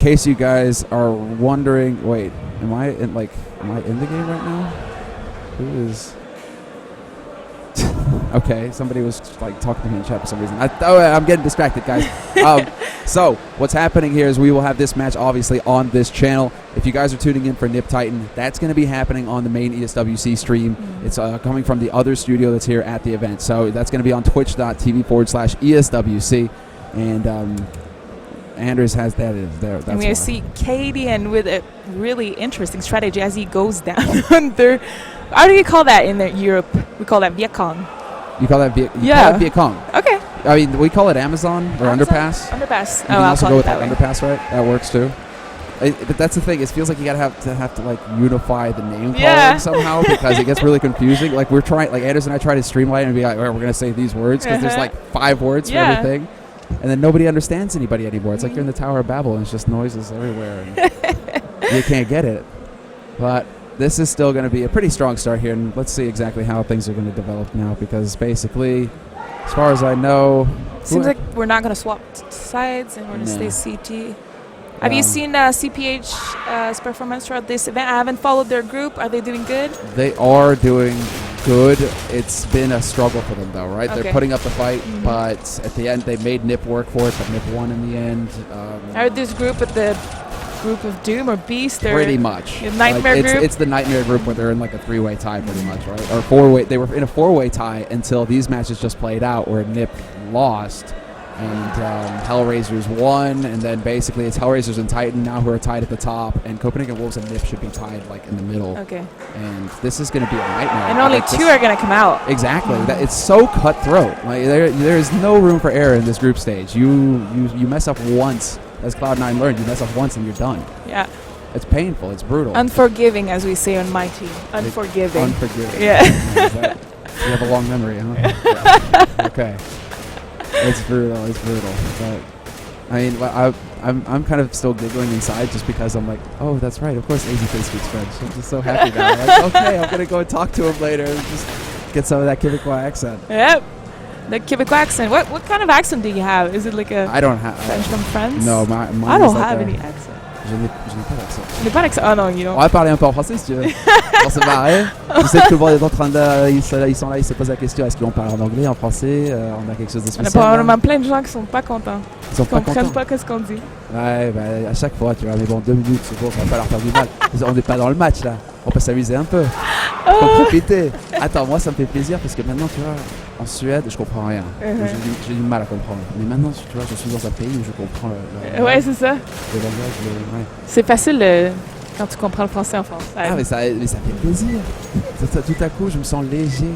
case you guys are wondering, wait, am I in the game right now? Who is? Okay, somebody was like talking to me in chat for some reason. I'm getting distracted, guys. So what's happening here is we will have this match obviously on this channel. If you guys are tuning in for Nip Titan, that's going to be happening on the main ESWC stream. It's coming from the other studio that's here at the event. So that's going to be on twitch.tv/ESWC. And Anders has that there. That's and we see Cadian with a really interesting strategy as he goes down under. How do you call that in Europe? We call that Vietcong. You call that Viet Cong? Okay. I mean, we call it Amazon or Underpass. Underpass. You can also go with that Underpass, right? That works too. But that's the thing. It feels like you have to like unify the name calling somehow because it gets really confusing. Like we're trying, like Anders and I try to streamline and be like, we're gonna say these words because there's like 5 words for everything, and then nobody understands anybody anymore. It's like you're in the Tower of Babel and it's just noises everywhere, and you can't get it. But this is still going to be a pretty strong start here, and let's see exactly how things are going to develop now, because basically, as far as I know... Seems like we're not going to swap sides, and we're going to stay CT. Have you seen CPH's performance throughout this event? I haven't followed their group. Are they doing good? They are doing good. It's been a struggle for them, though, right? Okay. They're putting up the fight, but at the end, they made Nip work for it, but Nip won in the end. Are this group at the... Group of Doom or Beast? Pretty much. Nightmare group? It's the Nightmare group where they're in like a 3-way tie pretty much, right? Or 4-way. They were in a 4-way tie until these matches just played out where Nip lost and Hellraisers won, and then basically it's Hellraisers and Titan now who are tied at the top, and Copenhagen Wolves and Nip should be tied like in the middle. Okay. And this is going to be a nightmare. And only 2 are going to come out. Exactly. It's so cutthroat. Like there's no room for error in this group stage. You mess up once. As Cloud9 learned, you mess up once and you're done. Yeah. It's painful. It's brutal. Unforgiving, as we say on my team. Unforgiving. Unforgiving. Yeah. You have a long memory, huh? Yeah. Okay. It's brutal. It's brutal. But I mean, I'm kind of still giggling inside just because I'm like, oh, that's right. Of course, AZK speaks French. I'm just so happy now. Like, okay, I'm gonna go and talk to him later and just get some of that Quebecois accent. Yep. The Quebecois accent. What kind of accent do you have? Is it like a... I don't have... French from France? No, mine I don't have any accent. Je n'ai pas d'accent. Je n'ai pas d'accent. Ah non, you don't. On va parler un peu en français si tu veux. On s'est marré. Je sais que tout le monde est en train de... Ils sont là, ils se posent la question, est-ce qu'on parle en anglais, en français? On a quelque chose de spécial. On a probablement plein de gens qui sont pas contents. Ils sont pas comprennent pas ce qu'on dit. Ouais, bah, à chaque fois, tu vois. Mais bon, 2 minutes, c'est bon, on va pas leur faire du mal. On n'est pas dans le match, là. On peut s'amuser un peu. Faut profiter. Attends, moi, ça me fait plaisir parce que maintenant, tu vois, en Suède, je comprends rien. J'ai du mal à comprendre. Mais maintenant, tu vois, je suis dans un pays où je comprends le ouais, c'est ça. Le langage, ouais. C'est facile quand tu comprends le français en France. Ah, mais ça fait plaisir. Tout à coup, je me sens léger.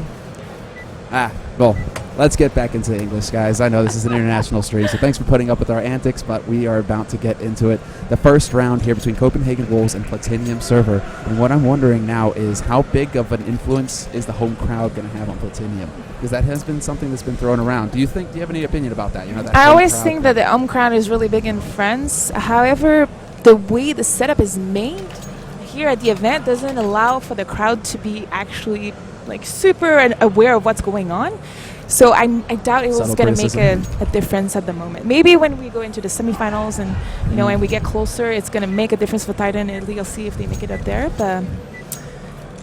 Ah, bon. Let's get back into English, guys. I know this is an international stream, so thanks for putting up with our antics, but we are about to get into it. The first round here between Copenhagen Wolves and Platinium-Server. And what I'm wondering now is how big of an influence is the home crowd going to have on Platinium? Because that has been something that's been thrown around. Do you have any opinion about that? You know, that I always think that the home crowd is really big in France. However, the way the setup is made here at the event doesn't allow for the crowd to be actually like super aware of what's going on. So I doubt it was going to make a difference at the moment. Maybe when we go into the semifinals and you know, and we get closer, it's going to make a difference for Titan and LDLC if they make it up there. But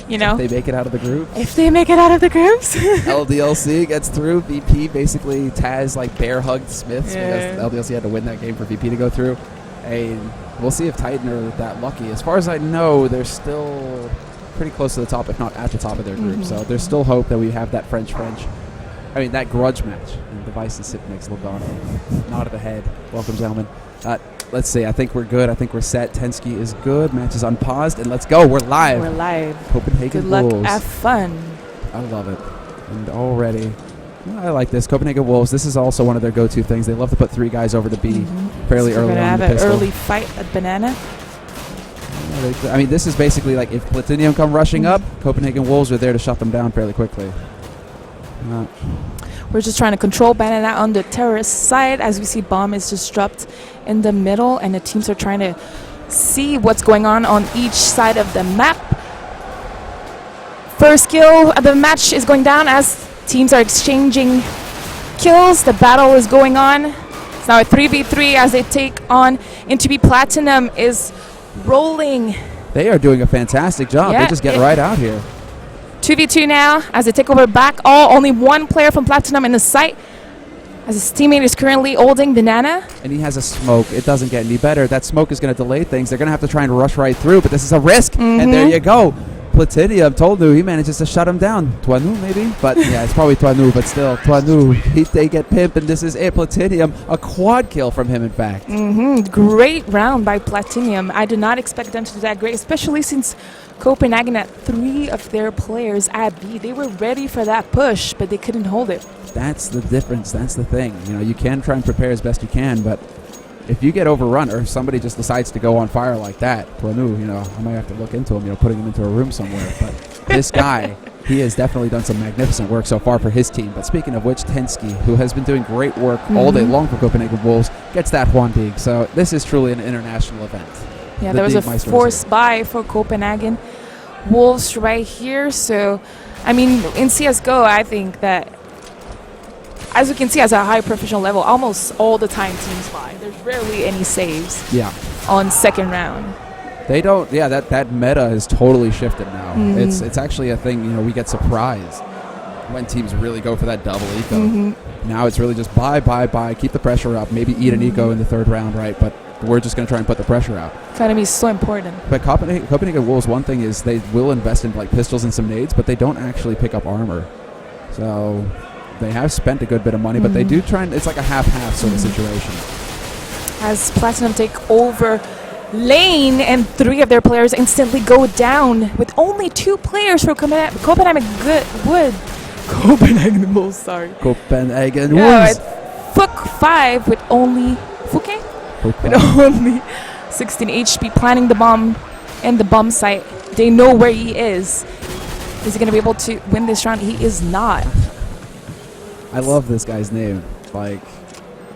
you know, if they make it out of the group. If they make it out of the groups. LDLC gets through. VP basically Taz like bear hugged Smiths because LDLC had to win that game for VP to go through. And we'll see if Titan are that lucky. As far as I know, they're still pretty close to the top, if not at the top of their group. So there's still hope that we have that French. I mean, that grudge match. And Device and Sipnix look on. Nod of the head. Welcome, gentlemen. Let's see. I think we're good. I think we're set. Tensky is good. Match is unpaused. And let's go. We're live. We're live. Copenhagen Good luck. Wolves. Have fun. I love it. And already, I like this. Copenhagen Wolves, this is also one of their go-to things. They love to put 3 guys over the B fairly early on. We're going to have an early fight at Banana. I mean, this is basically like if Platinium come rushing up, Copenhagen Wolves are there to shut them down fairly quickly. We're just trying to control Banana on the terrorist side. As we see, bomb is just dropped in the middle, and the teams are trying to see what's going on each side of the map. First kill of the match is going down as teams are exchanging kills. The battle is going on. It's now a 3v3 as they take on into B. Platinum is rolling. They are doing a fantastic job. They just get right out here. 2v2 now as they take over back all. Only one player from Platinum in the site as his teammate is currently holding Banana. And he has a smoke. It doesn't get any better. That smoke is going to delay things. They're going to have to try and rush right through, but this is a risk. And there you go. Platinium, Tolnu, he manages to shut him down. Toinu, maybe? But yeah, it's probably Toinu, but still, Toinu, they get pimped, and this is it. Platinium, a quad kill from him, in fact. Great round by Platinium. I did not expect them to do that great, especially since Copenhagen had 3 of their players at B. They were ready for that push, but they couldn't hold it. That's the difference. That's the thing. You know, you can try and prepare as best you can, but if you get overrun or somebody just decides to go on fire like that, Toinu, you know, I might have to look into him, you know, putting him into a room somewhere. But this guy, he has definitely done some magnificent work so far for his team. But speaking of which, Tensky, who has been doing great work all day long for Copenhagen Wolves, gets that Hwandig. So this is truly an international event. Yeah, there was a forced buy for Copenhagen Wolves right here. So, I mean, in CSGO, I think that, as we can see, as a high professional level, almost all the time teams buy. There's rarely any saves on second round. They don't, that meta has totally shifted now. It's actually a thing, you know, we get surprised when teams really go for that double eco. Now it's really just buy, keep the pressure up, maybe eat an eco in the third round, right? But we're just going to try and put the pressure out. Economy is so important. But Copenhagen Wolves, one thing is they will invest in like pistols and some nades, but they don't actually pick up armor. So they have spent a good bit of money, but they do try and, it's like a half-half sort of situation. As Platinum take over lane and 3 of their players instantly go down with only 2 players for Copenhagen Wolves, sorry. Copenhagen Yeah, Wolves. Fook 5 with only with only 16 HP, planning the bomb in the bomb site. They know where he is. Is he going to be able to win this round? He is not. I love this guy's name. Like,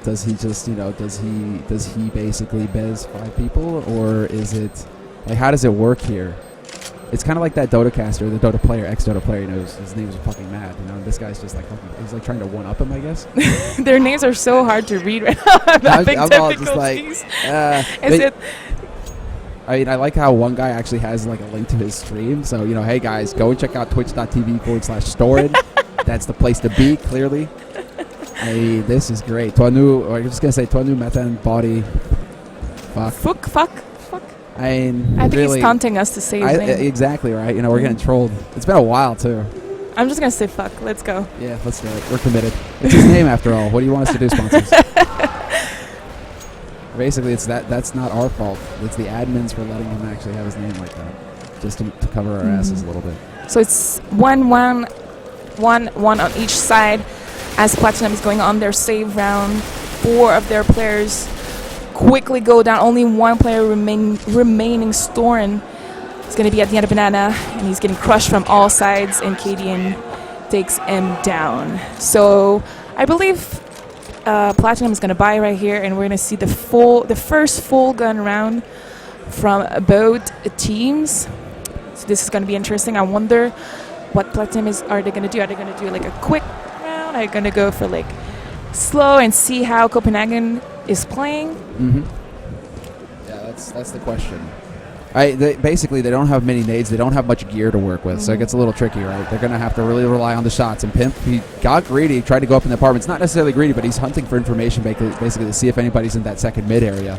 does he just, you know, does he basically bez 5 people, or is it like, how does it work here? It's kind of like that Dota caster, the Dota player, ex-Dota player, you know, his name is fucking mad, you know, and this guy's just like, he's like trying to one-up him, I guess. Their names are so hard to read right now. I'm all just like, I mean, I like how one guy actually has like a link to his stream, so, you know, hey guys, go and check out twitch.tv/Stored. That's the place to be, clearly. Hey, this is great. Toinu, or I'm just going to say Toinu, Metan, Body. Fuck. I mean, I think really, he's taunting us to say his name. Exactly, right? You know, we're getting trolled. It's been a while, too. I'm just going to say fuck. Let's go. Yeah, let's do it. We're committed. It's his name, after all. What do you want us to do, sponsors? Basically, it's that's not our fault. It's the admins for letting him actually have his name like that. Just to cover our asses a little bit. So it's 1-1 on each side as Platinum is going on their save round. 4 of their players quickly go down. Only 1 player remaining. Storin is going to be at the end of Banana, and he's getting crushed from all sides, and KDN takes him down. So I believe Platinum is going to buy right here, and we're going to see the first full gun round from both teams. So this is going to be interesting. I wonder what Platinum are they going to do? Are they going to do like a quick round? Are they going to go for like slow and see how Copenhagen is playing? Yeah, that's the question. Basically, they don't have many nades. They don't have much gear to work with, so it gets a little tricky, right? They're going to have to really rely on the shots. And Pimp, he got greedy, tried to go up in the apartments. Not necessarily greedy, but he's hunting for information, basically to see if anybody's in that second mid area.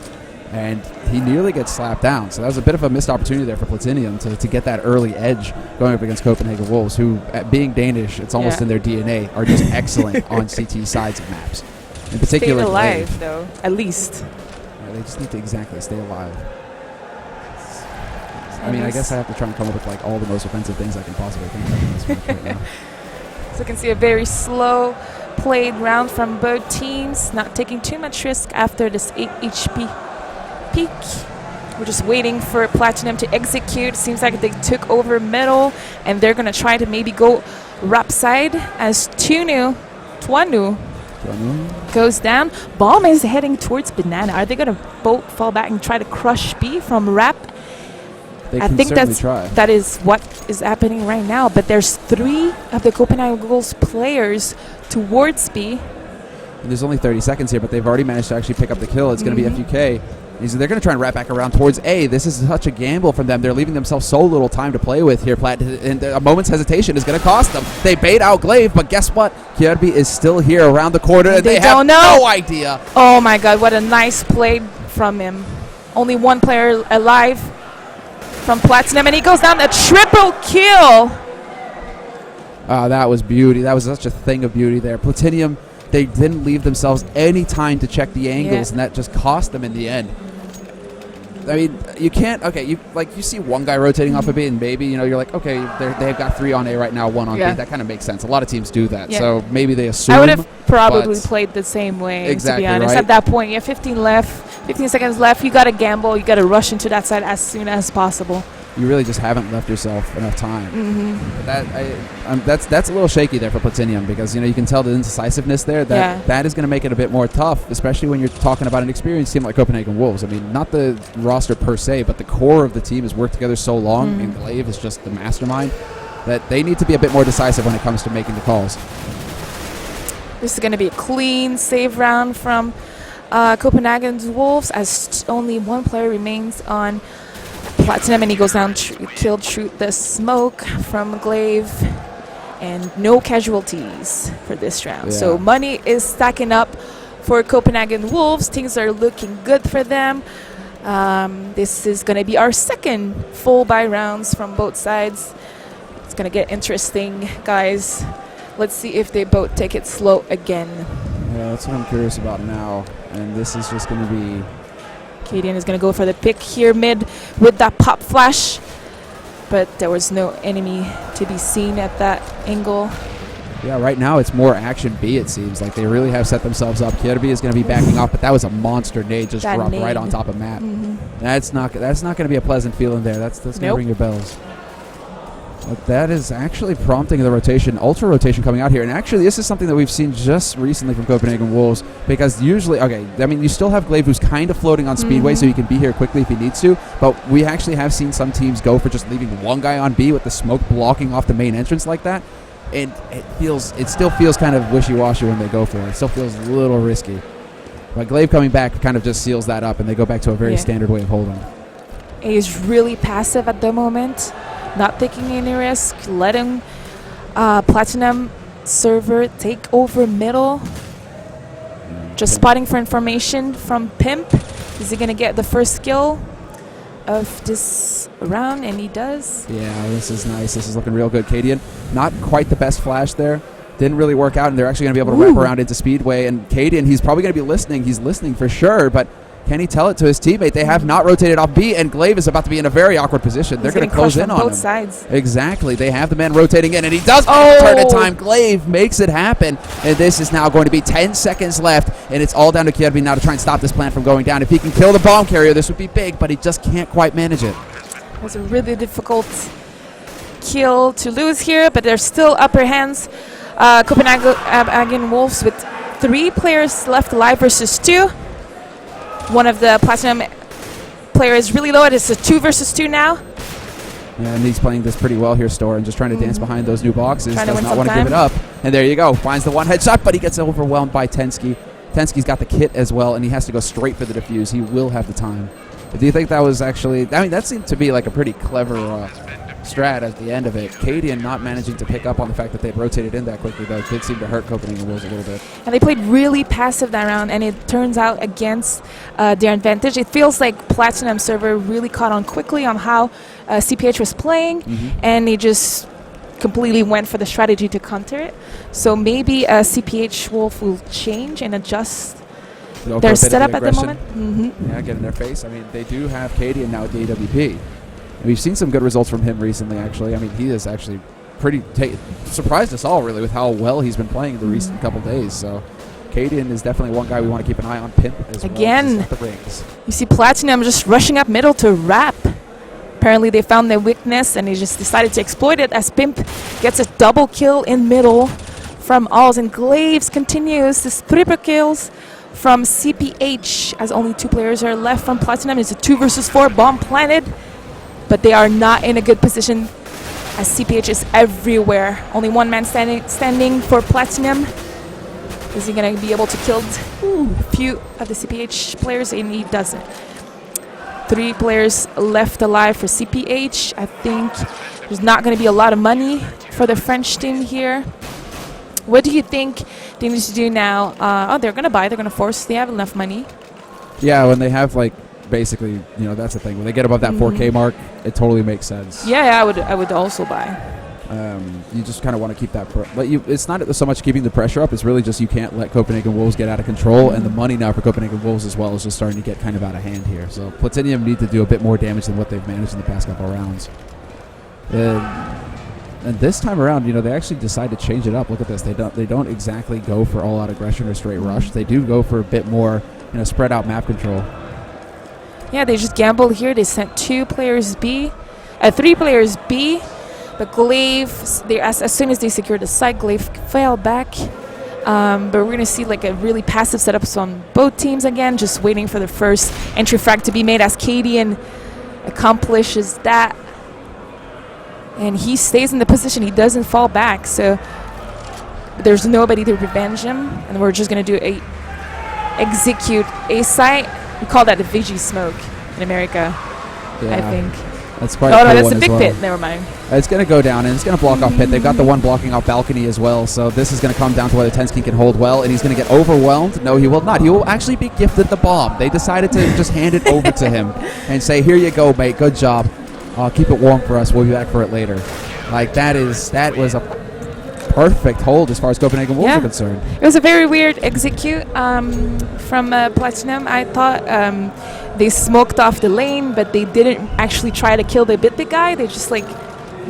And he nearly gets slapped down. So that was a bit of a missed opportunity there for Platinium to get that early edge going up against Copenhagen Wolves, who, being Danish, it's almost in their DNA, are just excellent on CT sides of maps. In particular, stay alive, though, at least. Yeah, they just need to stay alive. I mean, I guess I have to try and come up with like all the most offensive things I can possibly think of in this match right now. So you can see a very slow played round from both teams, not taking too much risk after this 8 HP peak. We're just waiting for Platinum to execute. Seems like they took over middle, and they're going to try to maybe go rap side as Toinu goes down. Bomb is heading towards Banana. Are they going to both fall back and try to crush B from rap? I think that is what is happening right now. But there's 3 of the Copenhagen Wolves players towards B. And there's only 30 seconds here, but they've already managed to actually pick up the kill. It's going to be FUK. They're going to try and wrap back around towards A. This is such a gamble from them. They're leaving themselves so little time to play with here, Plat. And a moment's hesitation is going to cost them. They bait out Glaive, but guess what? Kjærby is still here around the corner, and they have no idea. Oh, my God. What a nice play from him. Only one player alive from Platinum, and he goes down a triple kill. Oh, that was beauty. That was such a thing of beauty there. Platinium, they didn't leave themselves any time to check the angles, and that just cost them in the end. I mean, you can't. Okay, you see one guy rotating off a B, and maybe you're like, okay, they've got 3 on A right now, 1 on B. That kind of makes sense. A lot of teams do that, so maybe they assume. I would have probably played the same way. Exactly, to be honest. Right? At that point, you have 15 seconds left. You got to gamble. You got to rush into that side as soon as possible. You really just haven't left yourself enough time. That's a little shaky there for Platinium, because you can tell the indecisiveness there. That is going to make it a bit more tough, especially when you're talking about an experienced team like Copenhagen Wolves. I mean, not the roster per se, but the core of the team has worked together so long, and Glaive is just the mastermind, that they need to be a bit more decisive when it comes to making the calls. This is going to be a clean save round from Copenhagen's Wolves, as only one player remains on Platinum, and he goes down, killed through the smoke from Glaive, and no casualties for this round. So money is stacking up for Copenhagen Wolves. Things are looking good for them. This is going to be our second full buy rounds from both sides. It's going to get interesting, guys. Let's see if they both take it slow again. Yeah, that's what I'm curious about now. And this is just going to be... Cadian is going to go for the pick here mid with that pop flash, but there was no enemy to be seen at that angle. Yeah, right now it's more action B, it seems. Like they really have set themselves up. Kjærby is going to be backing off, but that was a monster nade just dropped right on top of map. That's not going to be a pleasant feeling there. That's going to ring your bells. But that is actually prompting the rotation, ultra rotation coming out here. And actually, this is something that we've seen just recently from Copenhagen Wolves, because usually, you still have Glaive who's kind of floating on Speedway, so he can be here quickly if he needs to. But we actually have seen some teams go for just leaving one guy on B with the smoke blocking off the main entrance like that. And it still feels kind of wishy-washy when they go for it. It still feels a little risky. But Glaive coming back kind of just seals that up, and they go back to a very standard way of holding. He's really passive at the moment. Not taking any risk, letting Platinum-Server take over middle. Just spotting for information from Pimp. Is he going to get the first kill of this round? And he does. Yeah, this is nice. This is looking real good. Cadian, not quite the best flash there. Didn't really work out, and they're actually going to be able to wrap around into Speedway. And Cadian, he's probably going to be listening. He's listening for sure, but can he tell it to his teammate? They have not rotated off B, and Glaive is about to be in a very awkward position. They're going to close in on him. Both sides. Exactly. They have the man rotating in, and he does turn in time. Glaive makes it happen, and this is now going to be 10 seconds left, and it's all down to Kjærby now to try and stop this plan from going down. If he can kill the bomb carrier, this would be big, but he just can't quite manage it. It was a really difficult kill to lose here, but there's still upper hands. Copenhagen Wolves with 3 players left alive versus 2. One of the Platinum players is really low. It's a 2 versus 2 now. Yeah, and he's playing this pretty well here, Store, and just trying to dance behind those new boxes. Does not want to give it up. And there you go. Finds the one headshot, but he gets overwhelmed by Tensky. Tensky's got the kit as well, and he has to go straight for the defuse. He will have the time. But do you think that was actually... that seemed to be like a pretty clever strat at the end of it. Cadian not managing to pick up on the fact that they'd rotated in that quickly, though, did seem to hurt Copenhagen Wolves a little bit. And they played really passive that round, and it turns out against their advantage. It feels like Platinum-Server really caught on quickly on how CPH was playing, and they just completely went for the strategy to counter it. So maybe CPH Wolf will change and adjust their setup at the moment. Yeah, get in their face. I mean, they do have Cadian now at the AWP. We've seen some good results from him recently, actually. I mean, he is actually pretty surprised us all, really, with how well he's been playing the recent couple days. So, Cadian is definitely one guy we want to keep an eye on. Pimp as well. Again, you see Platinum just rushing up middle to wrap. Apparently, they found their weakness, and they just decided to exploit it as Pimp gets a double kill in middle from Alls. And Glaives continues his triple kills from CPH, as only 2 players are left from Platinum. It's a 2 versus 4 bomb planted. But they are not in a good position as CPH is everywhere. Only one man standing for Platinum. Is he going to be able to kill a few of the CPH players? And he doesn't. 3 players left alive for CPH. I think there's not going to be a lot of money for the French team here. What do you think they need to do now? They're going to buy. They're going to force. They have enough money. Yeah, when they have like basically, you know, that's the thing. When they get above that 4K mark, it totally makes sense. Yeah, I would also buy. You just kind of want to keep that, but it's not so much keeping the pressure up. It's really just you can't let Copenhagen Wolves get out of control, and the money now for Copenhagen Wolves as well is just starting to get kind of out of hand here. So Platinium need to do a bit more damage than what they've managed in the past couple of rounds. And this time around, you know, they actually decide to change it up. Look at this. They don't exactly go for all-out aggression or straight rush. They do go for a bit more, you know, spread out map control. Yeah, they just gambled here. They sent 2 players B, 3 players B. But Glaive, as soon as they secured the site, Glaive fell back. But we're going to see like a really passive setups on both teams again, just waiting for the first entry frag to be made as Cadian accomplishes that. And he stays in the position. He doesn't fall back. So there's nobody to revenge him. And we're just going to do execute a site. We call that the Vigi smoke in America, I think. That's quite no, cool that's a big well. pit. Never mind. It's going to go down, and it's going to block off pit. They've got the one blocking off balcony as well, so this is going to come down to whether Tensky can hold well, and he's going to get overwhelmed. No, he will not. He will actually be gifted the bomb. They decided to just hand it over to him and say, here you go, mate. Good job. Keep it warm for us. We'll be back for it later. Like, that was a perfect hold as far as Copenhagen Wolves are concerned. It was a very weird execute from Platinum. I thought they smoked off the lane, but they didn't actually try to kill the bit guy. They just like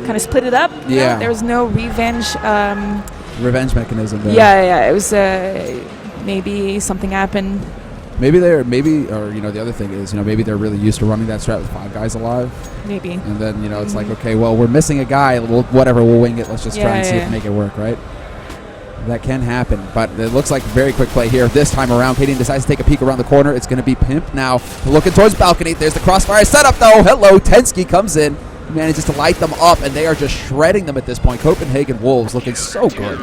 kind of split it up. Yeah. There was no revenge. Revenge mechanism there. Yeah. It was maybe something happened. Maybe or you know, the other thing is, you know, maybe they're really used to running that strat with 5 guys alive. Maybe. And then, you know, it's like, okay, well, we're missing a guy. Whatever, we'll wing it. Let's just try and see if make it work, right? That can happen, but it looks like a very quick play here. This time around, Cadian decides to take a peek around the corner. It's going to be Pimp now looking towards balcony. There's the crossfire setup, though. Hello, Tensky comes in. He manages to light them up, and they are just shredding them at this point. Copenhagen Wolves looking so good.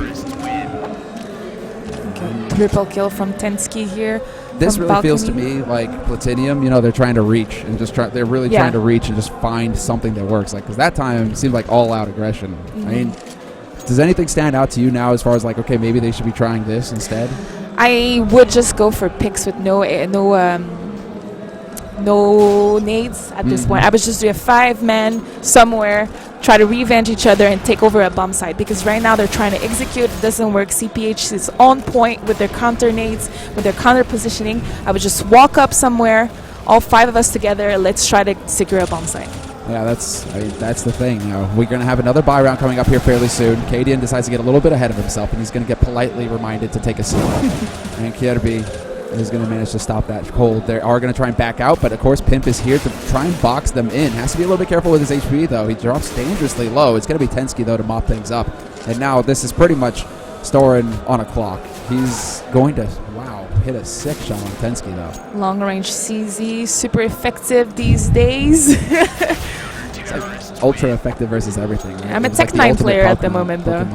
Okay, triple kill from Tensky here. This really feels to me like Platinium. You know, they're trying to reach and just try. They're really trying to reach and just find something that works. Like, because that time it seemed like all-out aggression. I mean, does anything stand out to you now as far as like, okay, maybe they should be trying this instead? I would just go for picks with no nades at this point. I would just do a 5-man somewhere, try to revenge each other and take over a bomb site, because right now they're trying to execute. It doesn't work. CPH is on point with their counter nades, with their counter positioning. I would just walk up somewhere, all 5 of us together. Let's try to secure a bomb site. Yeah, that's the thing. You know, we're going to have another buy round coming up here fairly soon. Cadian decides to get a little bit ahead of himself, and he's going to get politely reminded to take a seat. And Kirby is going to manage to stop that hold. They are going to try and back out, but of course Pimp is here to try and box them in. Has to be a little bit careful with his HP, though. He drops dangerously low. It's going to be Tensky, though, to mop things up. And now this is pretty much Storin on a clock. He's going to, hit a sick shot on Tensky, though. Long range CZ, super effective these days. It's like ultra effective versus everything. Right? I'm a Tech9 player at the moment, though.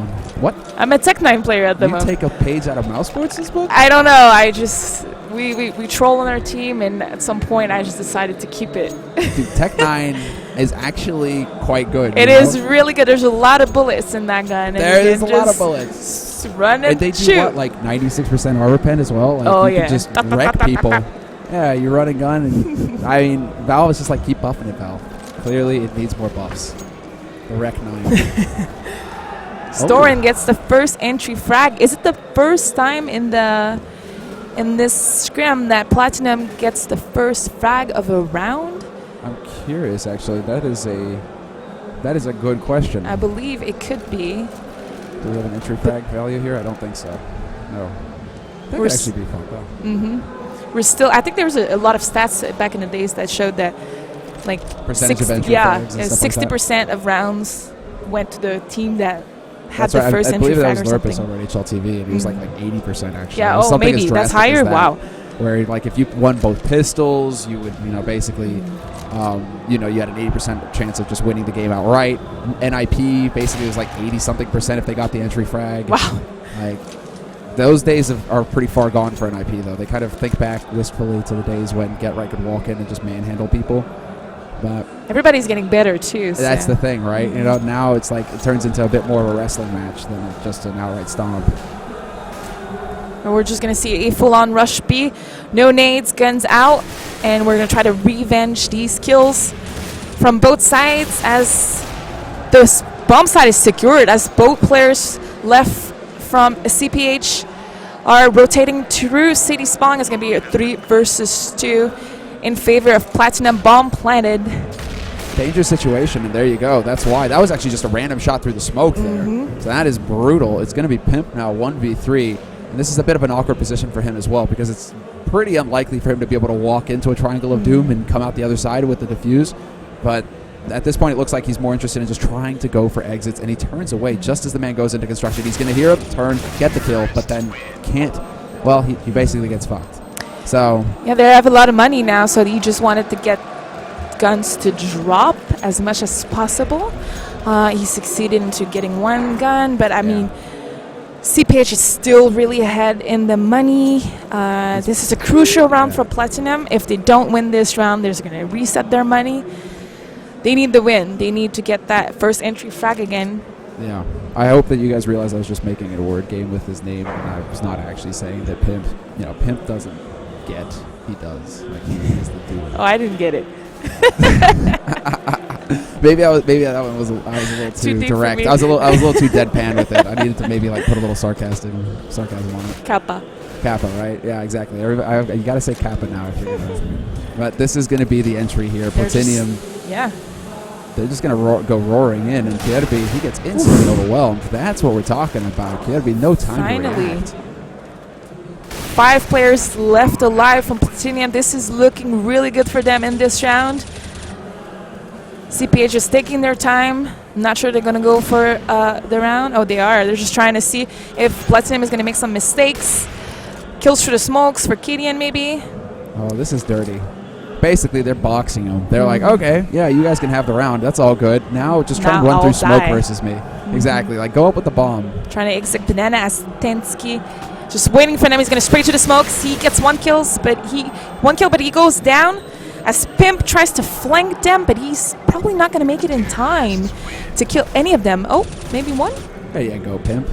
What? I'm a Tech9 player at the moment. You take a page out of Mouse Sports' book? I don't know. I just we troll on our team, and at some point I just decided to keep it. Dude, Tech9 is actually quite good. It is really good. There's a lot of bullets in that gun. There is a lot of bullets. Run and they shoot. do what, like 96% armor pen as well? Like, you can just wreck people. Yeah, you run a gun, and I mean, Valve is just like, keep buffing it, Valve. Clearly, it needs more buffs. The Rec 9. Storin gets the first entry frag. Is it the first time in this scrim that Platinum gets the first frag of a round? I'm curious, actually. That is a good question. I believe it could be. Do we have an entry frag value here? I don't think so. No. That could actually be fun, though. We're still. I think there was a lot of stats back in the days that showed that, like, percentage of entry frags and stuff 60% of rounds went to the team that had the first entry frag or something. I believe that was Lurpus over at HLTV, and he was like 80% actually. Yeah, maybe that's higher. Wow. Where like if you won both pistols, you would basically, you had an 80% chance of just winning the game outright. NIP basically was like 80-something% if they got the entry frag. Wow. Like, those days are pretty far gone for NIP, though. They kind of think back wistfully to the days when Get Right could walk in and just manhandle people. But everybody's getting better too. So. That's the thing, right? You know, now it's like it turns into a bit more of a wrestling match than just an outright stomp. And we're just going to see a full-on rush B. No nades, guns out. And we're going to try to revenge these kills from both sides as the bomb side is secured, as both players left from CPH are rotating through City Spawn. It's going to be a 3 versus 2 in favor of Platinum. Bomb planted. Dangerous situation, and there you go. That's why. That was actually just a random shot through the smoke there. So that is brutal. It's going to be Pimp now 1v3. And this is a bit of an awkward position for him as well, because it's pretty unlikely for him to be able to walk into a Triangle of Doom and come out the other side with the defuse. But at this point, it looks like he's more interested in just trying to go for exits, and he turns away just as the man goes into construction. He's going to hear him, turn, get the kill, but then can't. Well, he basically gets fucked. So yeah, they have a lot of money now, so he just wanted to get guns to drop as much as possible. He succeeded into getting 1 gun, but I mean, CPH is still really ahead in the money. This is a crucial round for Platinum. If they don't win this round, they're going to reset their money. They need the win. They need to get that first entry frag again. Yeah. I hope that you guys realize I was just making a word game with his name, and I was not actually saying that Pimp, Pimp doesn't get. He does. Like, he is the dude. Oh, I didn't get it. Maybe that one was I was a little too direct. I was a little too deadpan with it. I needed to maybe like put a little sarcasm on it. Kappa, right? Yeah, exactly. You got to say Kappa now if you're gonna. But this is going to be the entry here. Platinium. They're just going to go roaring in, and Kirby, he gets instantly overwhelmed. That's what we're talking about. Kirby, no time to react. 5 players left alive from Platinium. This is looking really good for them in this round. CPH is taking their time. I'm not sure they're going to go for the round. Oh, they are. They're just trying to see if Platinum is going to make some mistakes. Kills through the smokes for Kidian, maybe. Oh, this is dirty. Basically, they're boxing him. They're like, okay, yeah, you guys can have the round. That's all good. Now just try and run through smoke versus me. Exactly. Like, go up with the bomb. Trying to exit Banana as Tensky. Just waiting for them. He's going to spray to the smokes. He gets 1 kill, but he goes down as Pimp tries to flank them, but he's probably not going to make it in time to kill any of them. Oh, maybe 1? There you go, Pimp.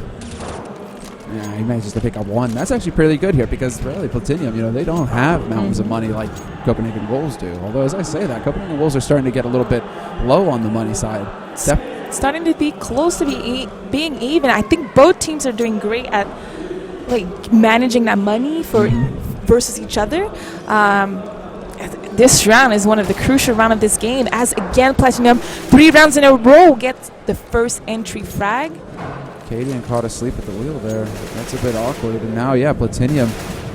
Yeah, he manages to pick up 1. That's actually pretty good here because really Platinium, they don't have mountains of money like Copenhagen Wolves do. Although as I say that, Copenhagen Wolves are starting to get a little bit low on the money side. Starting to be close to being even. I think both teams are doing great at like managing that money for versus each other. This round is one of the crucial round of this game, as again Platinum 3 rounds in a row gets the first entry frag. Cadian caught asleep at the wheel there. That's a bit awkward. And now, Platinium,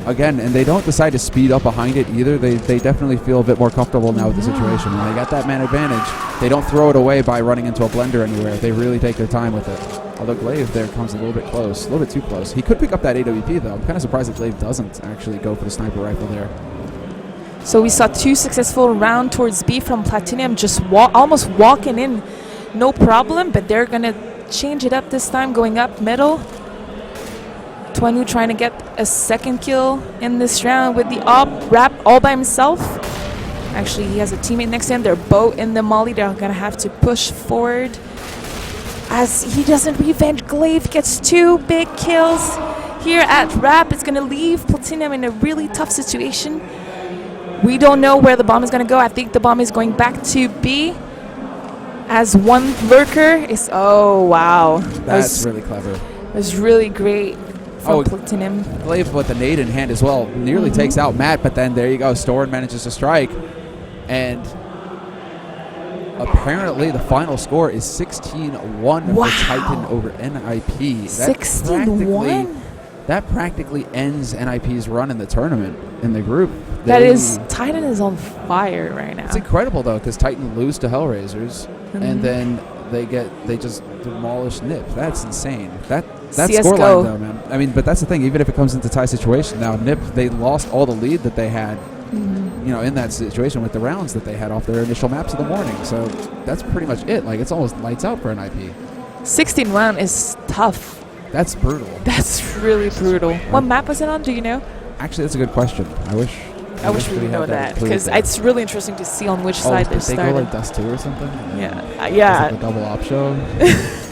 again, and they don't decide to speed up behind it either. They definitely feel a bit more comfortable now with the situation. When they got that man advantage, they don't throw it away by running into a blender anywhere. They really take their time with it. Although Glaive there comes a little bit close, a little bit too close. He could pick up that AWP, though. I'm kind of surprised that Glaive doesn't actually go for the sniper rifle there. So we saw 2 successful rounds towards B from Platinum, just almost walking in, no problem, but they're going to change it up this time, going up middle. Twanu trying to get a 2nd kill in this round with the wrap all by himself. Actually, he has a teammate next to him. They're both in the molly. They're going to have to push forward. As he doesn't revenge, Glaive gets 2 big kills here at wrap. It's going to leave Platinum in a really tough situation. We don't know where the bomb is going to go. I think the bomb is going back to B. As 1 lurker is... Oh, wow. That's really clever. It was really great from Platinum. Glaive with the nade in hand as well. Nearly takes out Matt, but then there you go. Storen manages to strike. And apparently the final score is 16-1 for Titan over NIP. 16-1? That practically ends NIP's run in the tournament, in the group. Titan is on fire right now. It's incredible, though, because Titan lose to Hellraisers, and then they just demolish NIP. That's insane. That scoreline, though, man. I mean, but that's the thing. Even if it comes into tie situation now, NIP, they lost all the lead that they had, in that situation with the rounds that they had off their initial maps of the morning. So that's pretty much it. Like, it's almost lights out for NIP. 16-1 is tough. That's brutal. That's really brutal. What map was it on? Do you know? Actually, that's a good question. I wish we would know that, because it's really interesting to see on which side they started. They go like Dust 2 or something? Yeah. Yeah. Like a double op show?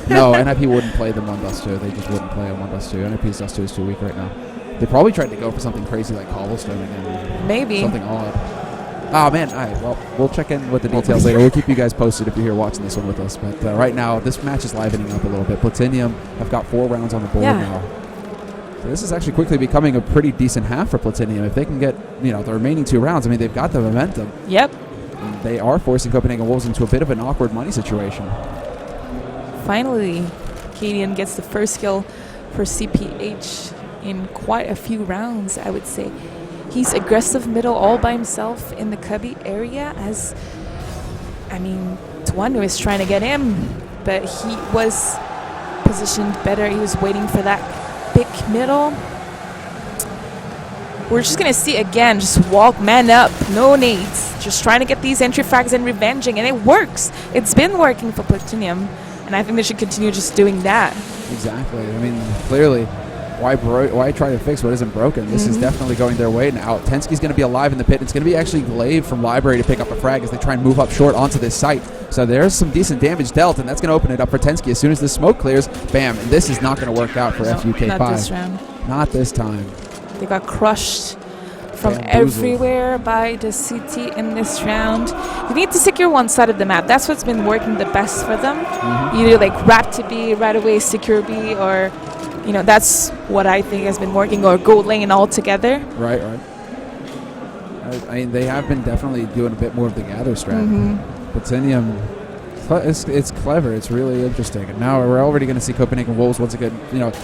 No, NIP wouldn't play them on Dust 2. They just wouldn't play them on Dust 2. NIP's Dust 2 is too weak right now. They probably tried to go for something crazy like Cobblestone again. Maybe. Something odd. Oh, man. All right. Well, we'll check in with the details later. We'll keep you guys posted if you're here watching this one with us. But right now, this match is livening up a little bit. Platinium have got 4 rounds on the board now. So this is actually quickly becoming a pretty decent half for Platinium. If they can get, the remaining 2 rounds, I mean, they've got the momentum. Yep. And they are forcing Copenhagen Wolves into a bit of an awkward money situation. Finally, Cadian gets the first kill for CPH in quite a few rounds, I would say. He's aggressive middle all by himself in the cubby area as, Tuanu is trying to get him, but he was positioned better. He was waiting for that big middle. We're just going to see again, just walk man up, no nades. Just trying to get these entry frags and revenging, and it works. It's been working for Platinium, and I think they should continue just doing that. Exactly. I mean, clearly, why try to fix what isn't broken? This is definitely going their way now. Tensky's going to be alive in the pit. It's going to be actually Glaive from Library to pick up a frag as they try and move up short onto this site. So there's some decent damage dealt, and that's going to open it up for Tensky. As soon as the smoke clears, bam, and this is not going to work out for FUK5. Not this round. Not this time. They got crushed from everywhere by the CT in this round. You need to secure one side of the map. That's what's been working the best for them. Either like wrap to B, right away secure B, or that's what I think has been working, or go lane all together. Right. I mean, they have been definitely doing a bit more of the gather strat. Platinium, it's clever. It's really interesting. And now we're already going to see Copenhagen Wolves once again.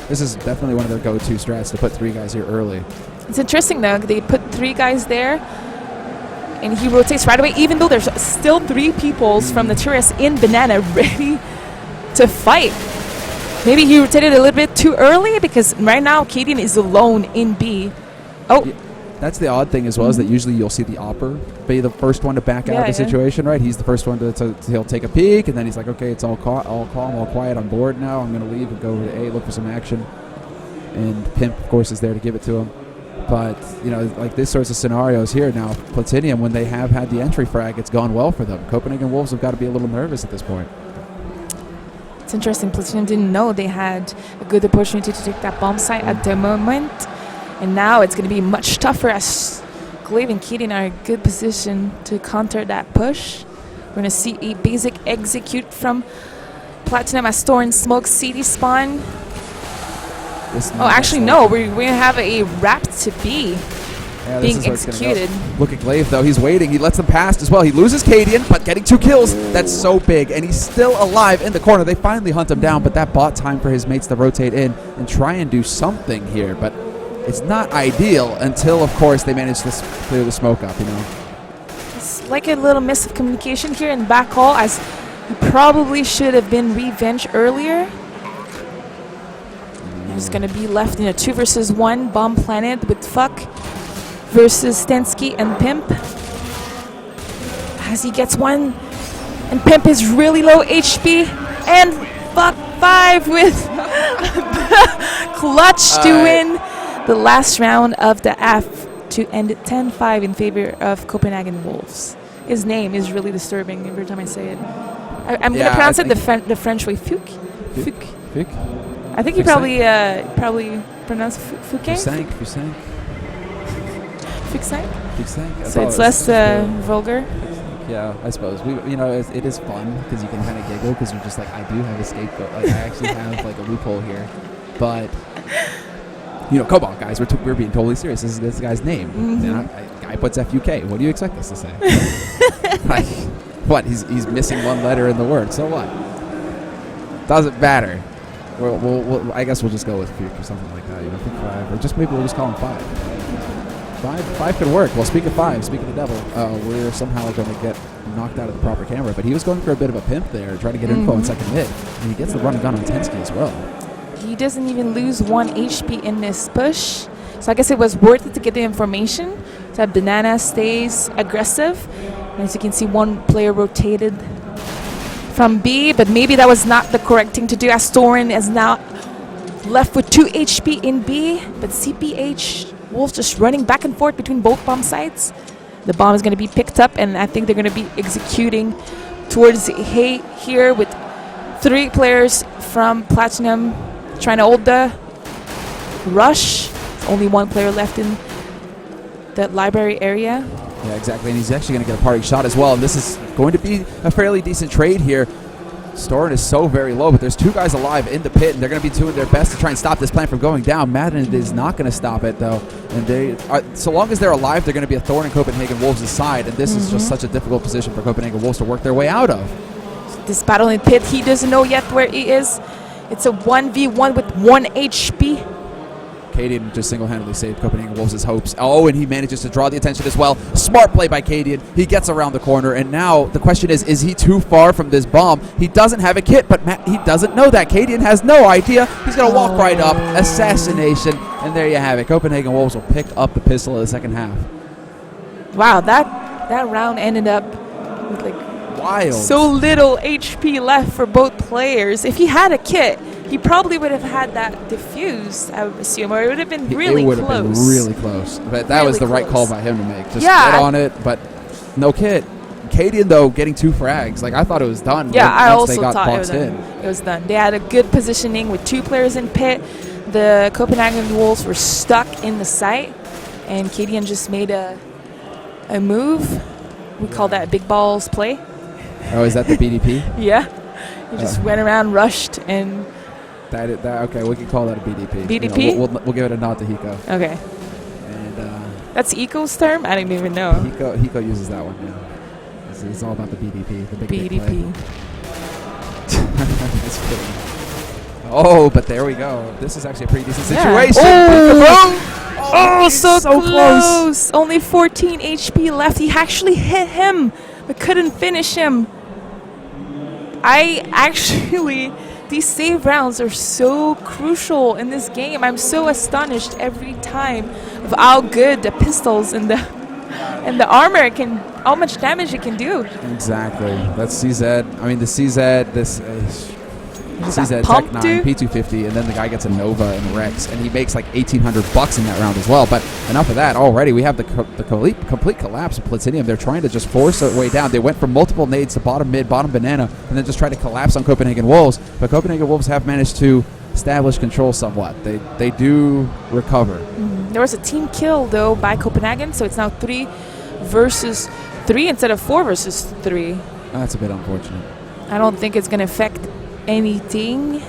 This is definitely one of their go-to strats to put 3 guys here early. It's interesting though. They put 3 guys there, and he rotates right away. Even though there's still 3 peoples from the terrace in Banana ready to fight. Maybe he rotated a little bit too early, because right now Cadian is alone in B. Oh. Yeah, that's the odd thing as well, is that usually you'll see the opper be the first one to back out of the situation, right? He's the first one he'll take a peek, and then he's like, okay, it's all calm, all quiet on board now. I'm going to leave and go over to A, look for some action. And Pimp, of course, is there to give it to him. But, like this sorts of scenarios here now, Platinium, when they have had the entry frag, it's gone well for them. Copenhagen Wolves have got to be a little nervous at this point. It's interesting. Platinium didn't know they had a good opportunity to take that bomb site at the moment. And now it's going to be much tougher, as Glaive and Cadian are in a good position to counter that push. We're going to see a basic execute from Platinum as Thorn smokes CD spawn. Actually, no. We're going to have a wrap to B being executed. Look at Glaive, though. He's waiting. He lets them pass as well. He loses Cadian, but getting 2 kills, that's so big. And he's still alive in the corner. They finally hunt him down, but that bought time for his mates to rotate in and try and do something here. But it's not ideal until, of course, they manage to clear the smoke up, It's like a little miss of communication here in back hall, as he probably should have been revenged earlier. He's going to be left in a 2 versus 1 bomb planet with Fuck versus Stensky and Pimp. As he gets one, and Pimp is really low HP, and Fuck 5 with the clutch to win the last round of the F to end it 10-5 in favor of Copenhagen Wolves. His name is really disturbing every time I say it. I'm going to pronounce it the French way. Fuc. I think he probably pronounced Fouquet. Fusank. So it's less vulgar. Yeah, I suppose. It is fun because you can kind of giggle because you're just like, I do have a scapegoat. Like, I actually have like a loophole here. But come on, guys. We're being totally serious. This is this guy's name. Guy puts FUK. What do you expect us to say? Like, what? He's missing 1 letter in the word. So what? Doesn't matter. I guess we'll just go with Fuke or something like that. 5, or maybe we'll just call him 5. 5 could work. Well, speak of 5, speak of the devil, we're somehow going to get knocked out of the proper camera. But he was going for a bit of a pimp there, trying to get info in second mid, and he gets the run and gun on Tensky as well. He doesn't even lose 1 HP in this push, so I guess it was worth it to get the information. So that Banana stays aggressive, and as you can see, 1 player rotated from B, but maybe that was not the correct thing to do, as Thorin is now left with 2 HP in B, but CPH Wolves just running back and forth between both bomb sites. The bomb is going to be picked up, and I think they're going to be executing towards Hay here with 3 players from Platinum trying to hold the rush. Only 1 player left in the library area. Yeah, exactly, and he's actually going to get a parting shot as well, and this is going to be a fairly decent trade here. Storin is so very low, but there's 2 guys alive in the pit, and they're going to be doing their best to try and stop this plant from going down. Madden is not going to stop it, though, and they are, so long as they're alive, they're going to be a thorn in Copenhagen Wolves' side, and this is just such a difficult position for Copenhagen Wolves to work their way out of. This battle in pit, he doesn't know yet where he is. It's a 1v1 with 1 HP. Cadian just single-handedly saved Copenhagen Wolves' hopes. Oh, and he manages to draw the attention as well. Smart play by Cadian. He gets around the corner, and now the question is he too far from this bomb? He doesn't have a kit, but he doesn't know that. Cadian has no idea. He's going to walk right up. Assassination, and there you have it. Copenhagen Wolves will pick up the pistol in the second half. Wow, that round ended up with like wild. So little HP left for both players. If he had a kit, he probably would have had that diffused, I would assume, or it would have been really close. It would have been really close. But that was the right call by him to make. Just get on it, but no kit. Cadian, though, getting 2 frags. Like, I thought it was done. Yeah, I once also thought it was done. They had a good positioning with 2 players in pit. The Copenhagen Wolves were stuck in the site, and Cadian just made a move. We call that big balls play. Oh, is that the BDP? Yeah. He just went around, rushed, and... Okay, we can call that a BDP. BDP? You know, we'll give it a nod to Hiko. Okay. And that's Eco's term? I didn't even know. Hiko uses that one, yeah. It's all about the BDP, the big BDP. That's pretty. Oh, but there we go. This is actually a pretty decent situation. Oh, so close. Only 14 HP left. He actually hit him, but couldn't finish him. These save rounds are so crucial in this game. I'm so astonished every time of how good the pistols and the armor can, how much damage it can do. Exactly. That's CZ. I mean, the CZ, this CZ Tech 9, P250, and then the guy gets a Nova and Rex, and he makes like $1,800 in that round as well. But enough of that already. We have the complete collapse of Platinium. They're trying to just force their way down. They went from multiple nades to bottom mid, bottom banana, and then just tried to collapse on Copenhagen Wolves. But Copenhagen Wolves have managed to establish control somewhat. They do recover. There was a team kill, though, by Copenhagen, so it's now 3 versus 3 instead of 4 versus 3. That's a bit unfortunate. I don't think it's going to affect anything.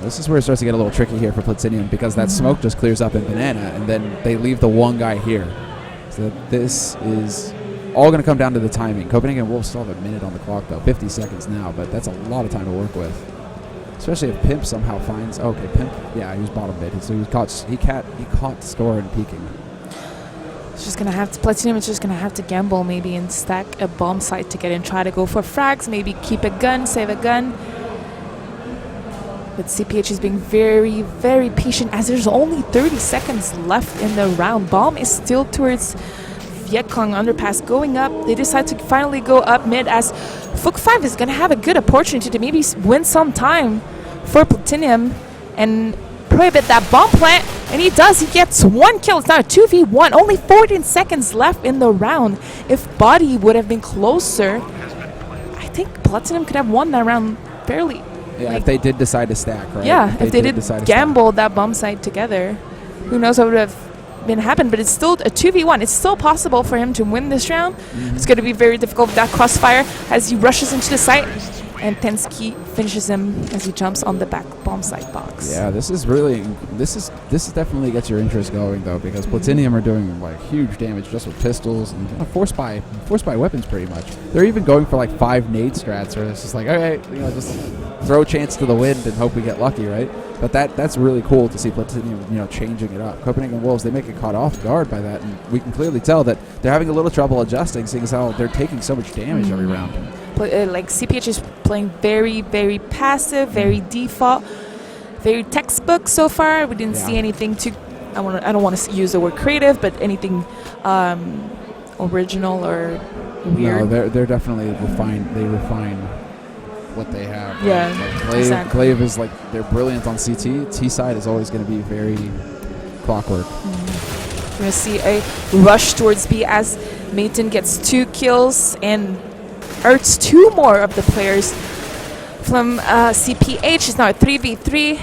This is where it starts to get a little tricky here for Platinium, because that smoke just clears up in banana, and then they leave the one guy here. So this is all going to come down to the timing. Copenhagen Wolves still have a minute on the clock, though. 50 seconds now, but that's a lot of time to work with. Especially if Pimp somehow finds... Okay, Pimp... Yeah, he was bottom mid. So he caught Storin peeking. It's just going to have to... Platinum is just going to have to gamble maybe and stack a bomb site to get in. Try to go for frags. Maybe keep a gun, save a gun. But CPH is being very, very patient as there's only 30 seconds left in the round. Bomb is still towards Vietcong underpass going up. They decide to finally go up mid as Fook 5 is going to have a good opportunity to maybe win some time for Platinum and prohibit that bomb plant. And he does. He gets 1 kill. It's now a 2v1. Only 14 seconds left in the round. If Body would have been closer, I think Platinum could have won that round fairly. Yeah, if they did decide to stack, right? Yeah, if they did gamble that bomb site together, who knows what would have been happened. But it's still a 2v1. It's still possible for him to win this round. It's going to be very difficult with that crossfire as he rushes into the site. And Pensky finishes him as he jumps on the back bomb site box. Yeah, this is definitely gets your interest going, though, because Platinium are doing like huge damage just with pistols and force by weapons pretty much. They're even going for like 5 nade strats, where it's just like, all right, just throw a chance to the wind and hope we get lucky, right? But that's really cool to see Platinium, changing it up. Copenhagen Wolves, they make it caught off guard by that, and we can clearly tell that they're having a little trouble adjusting, seeing as how they're taking so much damage every round. Like CPH is playing very, very passive, very default, very textbook so far. We didn't see anything too. I don't want to use the word creative, but anything original or weird. No, they're definitely refined. They refine what they have. Right? Yeah, Like Glaive, exactly. Glaive is like, they're brilliant on CT. T side is always going to be very clockwork. We're going to see a rush towards B as Mayton gets 2 kills and hurts 2 more of the players from CPH. It's now a 3v3,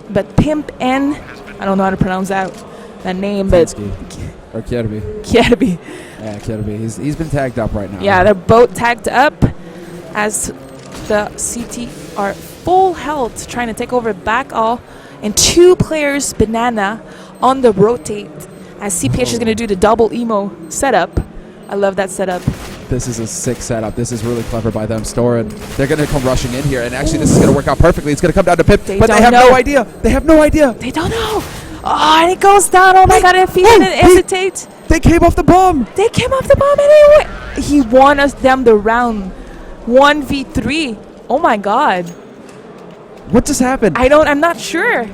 but Pimp and I don't know how to pronounce that name, but Or Kierby. Kierby. Yeah, Kierby. He's been tagged up right now. Yeah, they're both tagged up as the CT are full health, trying to take over back all, and 2 players Banana on the rotate as CPH is going to do the double emo setup. I love that setup. This is a sick setup. This is really clever by them. Storin, they're going to come rushing in here, and actually this is going to work out perfectly. It's going to come down to Pip, but they have no idea. They have no idea. They don't know. Oh, and it goes down. Oh my God! If he didn't hesitate, they came off the bomb. They came off the bomb anyway. He won them the round, 1v3. Oh my God! What just happened? I'm not sure.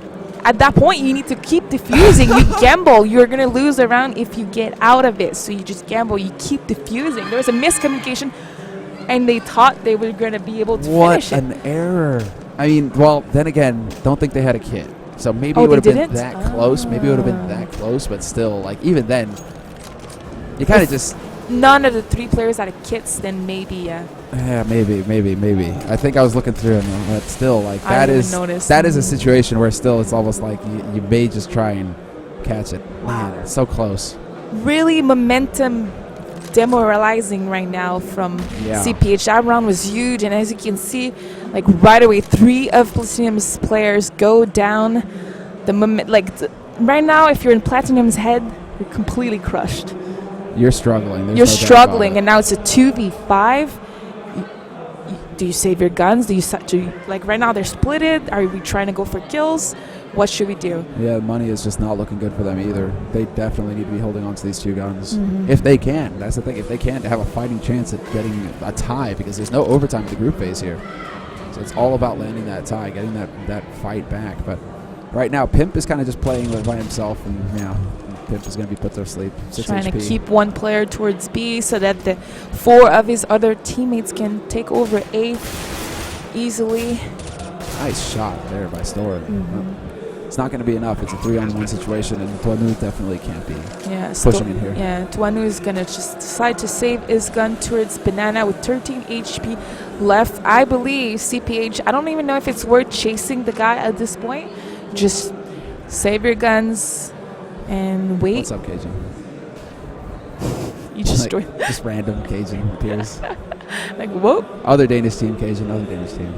At that point, you need to keep defusing. You gamble. You're gonna lose a round if you get out of it. So you just gamble. You keep defusing. There was a miscommunication, and they thought they were gonna be able to finish it. What an error! I mean, well, then again, don't think they had a kit. So maybe Oh, it would they have been didn't? that close. Maybe it would have been that close, but still, like, even then, you kind of just... None of the 3 players had kits, then maybe, yeah. Yeah, maybe. I think I was looking through them, but still, like, that is a situation where still it's almost like you may just try and catch it. Man, it's so close. Really momentum demoralizing right now from CPH. That round was huge, and as you can see, like right away, 3 of Platinum's players go down. The moment, right now, if you're in Platinum's head, you're completely crushed. You're struggling. You're struggling, and now it's a 2v5. Do you save your guns? Do you like right now they're splitted? Are we trying to go for kills? What should we do? Yeah, money is just not looking good for them either. They definitely need to be holding on to these 2 guns. If they can. That's the thing. If they can, to have a fighting chance at getting a tie, because there's no overtime in the group phase here. So it's all about landing that tie, getting that fight back. But right now, Pimp is kind of just playing by himself, and Pimp is going to be put to sleep. 6 Trying HP. to keep 1 player towards B so that the 4 of his other teammates can take over A easily. Nice shot there by Storin. It's not going to be enough. It's a 3-on-1 situation, and Tuanu definitely can't be pushing in here. Yeah, Tuanu is going to just decide to save his gun towards Banana with 13 HP left. I believe CPH, I don't even know if it's worth chasing the guy at this point. Just save your guns and wait. What's up, Cajun? You just joined. Just random Cajun appears. Like, whoa. Other Danish team, Cajun, other Danish team.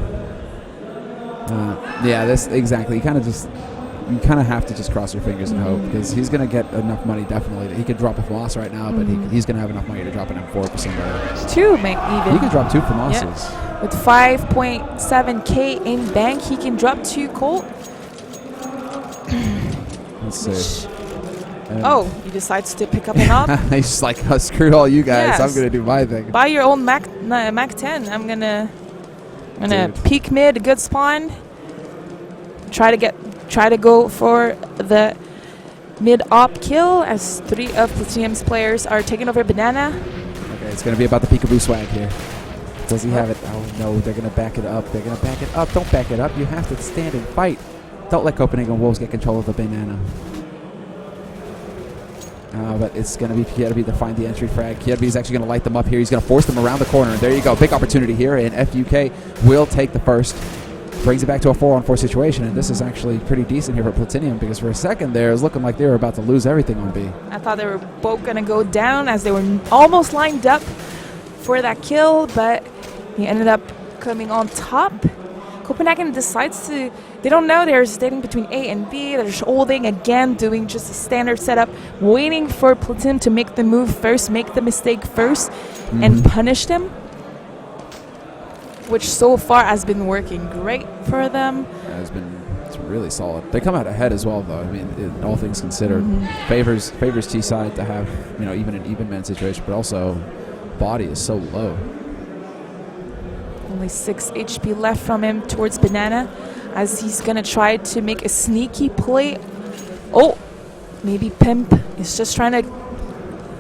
Yeah, this exactly. You kind of have to just cross your fingers and hope, because he's going to get enough money, definitely. He could drop a Floss right now, but he's going to have enough money to drop an M4% better. 2 even. He can drop 2 Flosses. Yeah. With 5.7k in bank, he can drop 2 Colt. Let's see. He decides to pick up an op. He's just like, oh, screw all you guys. Yes. I'm going to do my thing. Buy your own Mac 10. I'm gonna peek mid, good spawn. Try to go for the mid op kill as 3 of Platinum's players are taking over Banana. Okay, it's going to be about the peekaboo swag here. Does he have it? Oh no, they're going to back it up. Don't back it up. You have to stand and fight. Don't let Copenhagen Wolves get control of the Banana. But it's going to be Kierby to find the entry frag. Kierby's actually going to light them up here. He's going to force them around the corner. And there you go. Big opportunity here. And FUK will take the first. Brings it back to a 4-on-4 situation. And this is actually pretty decent here for Platinium, because for a second there, it was looking like they were about to lose everything on B. I thought they were both going to go down as they were almost lined up for that kill. But he ended up coming on top. Copenhagen decides to... They don't know. They're standing between A and B. They're just holding again, doing just a standard setup, waiting for Platinum to make the move first, make the mistake first, and punish them, which so far has been working great for them. It's really solid. They come out ahead as well, though. I mean, all things considered, favors T side to have even an even man situation, but also body is so low. Only 6 HP left from him towards Banana, as he's going to try to make a sneaky play. Oh, maybe Pimp is just trying to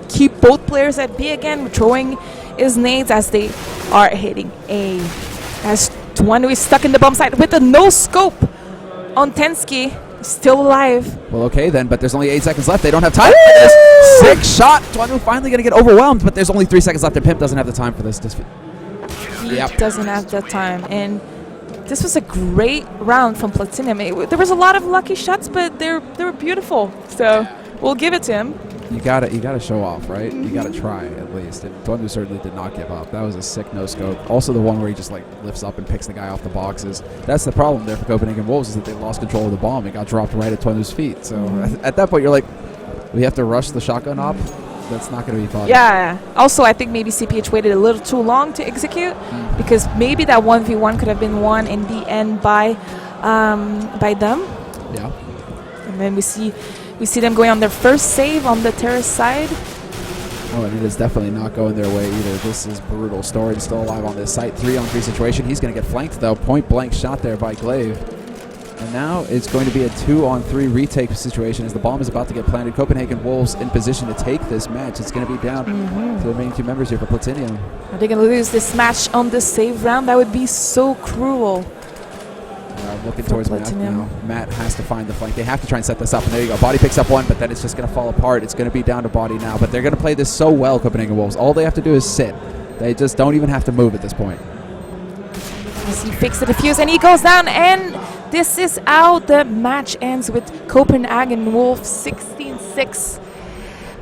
keep both players at B again, throwing his nades as they are hitting A. As Twanu is stuck in the bomb site with a no scope on Tensky. Still alive. Well, okay then, but there's only 8 seconds left. They don't have time for this. Sick shot. Twanu finally going to get overwhelmed, but there's only 3 seconds left, and Pimp doesn't have the time for this. He doesn't have the time, and this was a great round from Platinum. There was a lot of lucky shots, but they were beautiful. So we'll give it to him. You gotta show off, right? You gotta try at least. And Twanu certainly did not give up. That was a sick no scope. Also, the one where he just like lifts up and picks the guy off the boxes. That's the problem there for Copenhagen Wolves, is that they lost control of the bomb. It got dropped right at Twanu's feet. So at that point, you're like, we have to rush the shotgun op. That's not going to be fun. Yeah. Also, I think maybe CPH waited a little too long to execute, because maybe that 1v1 could have been won in the end by them. Yeah. And then we see them going on their first save on the terrace side. Oh, and it is definitely not going their way either. This is brutal. Storin still alive on this site. 3-on-3 situation. He's going to get flanked, though. Point blank shot there by Glaive. And now it's going to be a 2-on-3 retake situation as the bomb is about to get planted. Copenhagen Wolves in position to take this match. It's going to be down to the remaining 2 members here for Platinium. Are they going to lose this match on the save round? That would be so cruel. Looking towards Matt now. Matt has to find the flank. They have to try and set this up. And there you go. Body picks up one, but then it's just going to fall apart. It's going to be down to Body now. But they're going to play this so well, Copenhagen Wolves. All they have to do is sit. They just don't even have to move at this point. As he fixes the defuse, and he goes down. And this is how the match ends, with Copenhagen Wolves 16-6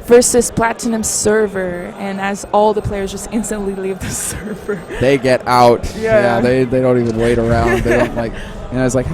versus Platinum-Server. And as all the players just instantly leave the server. They get out. Yeah. They don't even wait around. They don't like, it's like,